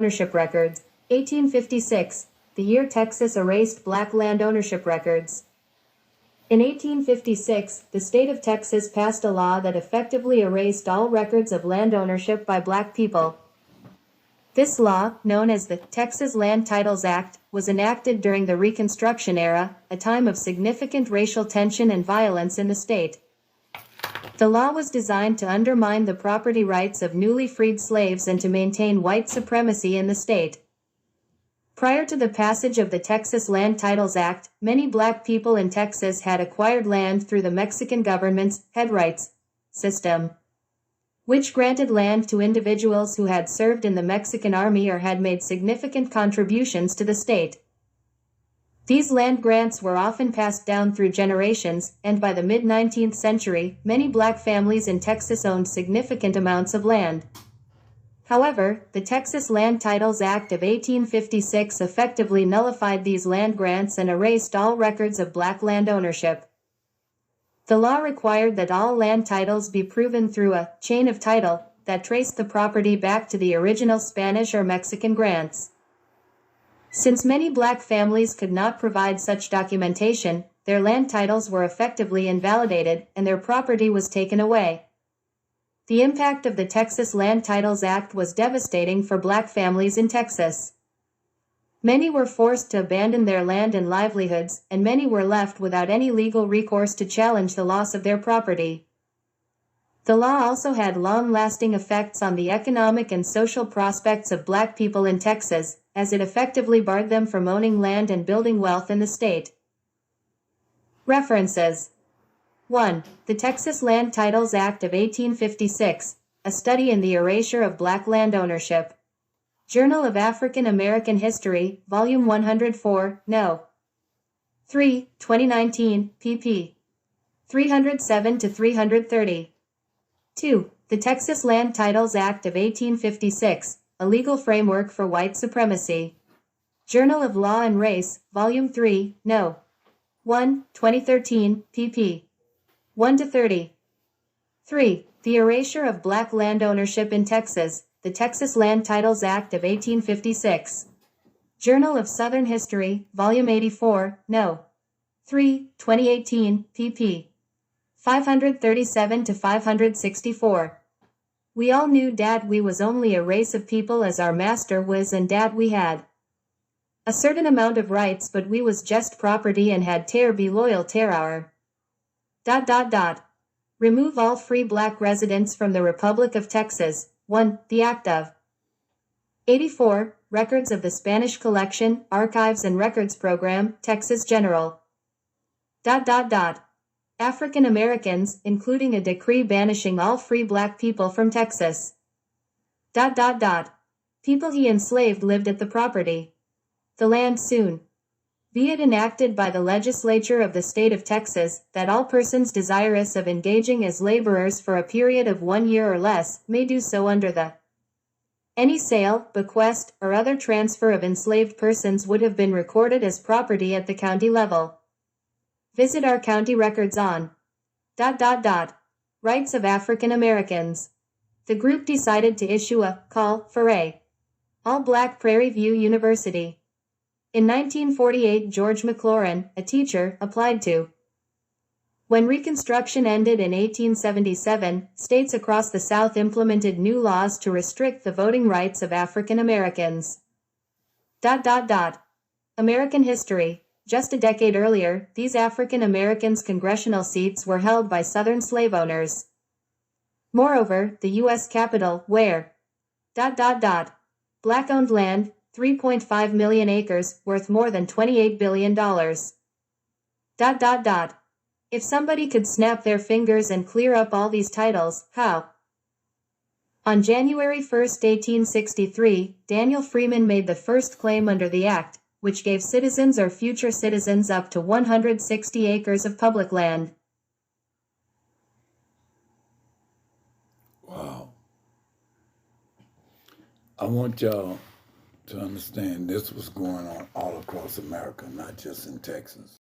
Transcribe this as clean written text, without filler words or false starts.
ownership records. 1856, the year Texas erased black land ownership records. In 1856, the state of Texas passed a law that effectively erased all records of land ownership by black people. This law, known as the Texas Land Titles Act, was enacted during the Reconstruction era, a time of significant racial tension and violence in the state. The law was designed to undermine the property rights of newly freed slaves and to maintain white supremacy in the state. Prior to the passage of the Texas Land Titles Act, many black people in Texas had acquired land through the Mexican government's head rights system, which granted land to individuals who had served in the Mexican army or had made significant contributions to the state. These land grants were often passed down through generations, and by the mid-19th century, many black families in Texas owned significant amounts of land. However, the Texas Land Titles Act of 1856 effectively nullified these land grants and erased all records of black land ownership. The law required that all land titles be proven through a chain of title that traced the property back to the original Spanish or Mexican grants. Since many black families could not provide such documentation, their land titles were effectively invalidated and their property was taken away. The impact of the Texas Land Titles Act was devastating for black families in Texas. Many were forced to abandon their land and livelihoods, and many were left without any legal recourse to challenge the loss of their property. The law also had long-lasting effects on the economic and social prospects of black people in Texas, as it effectively barred them from owning land and building wealth in the state. References: 1. The Texas Land Titles Act of 1856, a study in the erasure of black land ownership. Journal of African American History, Volume 104, No. 3, 2019, pp. 307-330. 2. The Texas Land Titles Act of 1856, a legal framework for white supremacy. Journal of Law and Race, Volume 3, No. 1, 2013, pp. 1-30. 3. The Erasure of Black Land Ownership in Texas, the Texas Land Titles Act of 1856. Journal of Southern History, Volume 84, No. 3, 2018, pp. 537-564. We all knew dat we was only a race of people as our master was, and dat we had a certain amount of rights, but we was just property and had ter be loyal ter our ... Remove all free black residents from the Republic of Texas. 1. The Act of 84, Records of the Spanish Collection, Archives and Records Program, Texas General. ... African Americans, including a decree banishing all free black people from Texas. ... People he enslaved lived at the property. The land soon. Be it enacted by the legislature of the state of Texas, that all persons desirous of engaging as laborers for a period of 1 year or less, may do so under the any sale, bequest, or other transfer of enslaved persons would have been recorded as property at the county level. Visit our county records on ... Rights of African Americans. The group decided to issue a call for a all-black Prairie View University. In 1948, George McLaurin, a teacher, applied to. When Reconstruction ended in 1877, states across the South implemented new laws to restrict the voting rights of African Americans. ... American history. Just a decade earlier, these African Americans' congressional seats were held by Southern slave owners. Moreover, the U.S. Capitol, where ... black-owned land, 3.5 million acres, worth more than $28 billion. ... If somebody could snap their fingers and clear up all these titles, how? On January 1, 1863, Daniel Freeman made the first claim under the Act, which gave citizens or future citizens up to 160 acres of public land. Wow. I want y'all to understand this was going on all across America, not just in Texas.